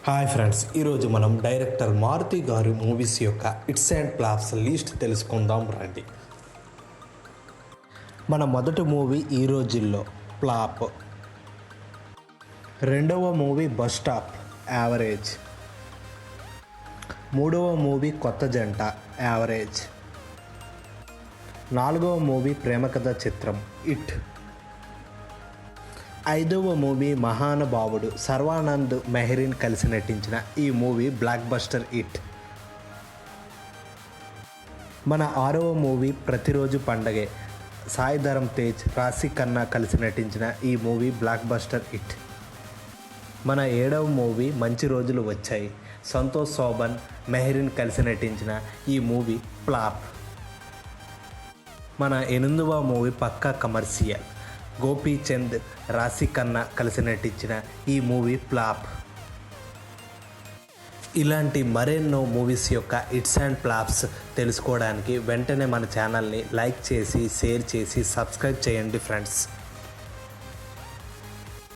Hi friends, ఈరోజు మనం director Maruti గారి మూవీస్ యొక్క హిట్స్ అండ్ ఫ్లాప్స్ లిస్ట్ తెలుసుకుందాం రండి. మన మొదటి మూవీ ఈ రోజుల్లో ఫ్లాప్. రెండవ మూవీ బస్ స్టాప్ యావరేజ్. మూడవ మూవీ కొత్త జంట యావరేజ్. నాలుగవ మూవీ ప్రేమకథ చిత్రం హిట్. ఐదవ మూవీ మహానుభావుడు సర్వానంద్ మెహరీన్ కలిసి నటించిన ఈ మూవీ బ్లాక్ బస్టర్ హిట్. మన ఆరవ మూవీ ప్రతిరోజు పండగే సాయి ధరమ్ తేజ్ రాశి ఖన్నా కలిసి నటించిన ఈ మూవీ బ్లాక్ బస్టర్ హిట్. మన ఏడవ మూవీ మంచి రోజులు వచ్చాయి సంతోష్ శోభన్ మెహరీన్ కలిసి నటించిన ఈ మూవీ ఫ్లాప్. మన ఎనిమిదవ మూవీ పక్కా కమర్షియల్ గోపీచంద్ రాశి ఖన్నా కలిసి నటించిన ఈ మూవీ ఫ్లాప్. ఇలాంటి మరెన్నో మూవీస్ యొక్క హిట్స్ అండ్ ఫ్లాప్స్ తెలుసుకోవడానికి వెంటనే మన ఛానల్ని లైక్ చేసి షేర్ చేసి సబ్స్క్రైబ్ చేయండి ఫ్రెండ్స్.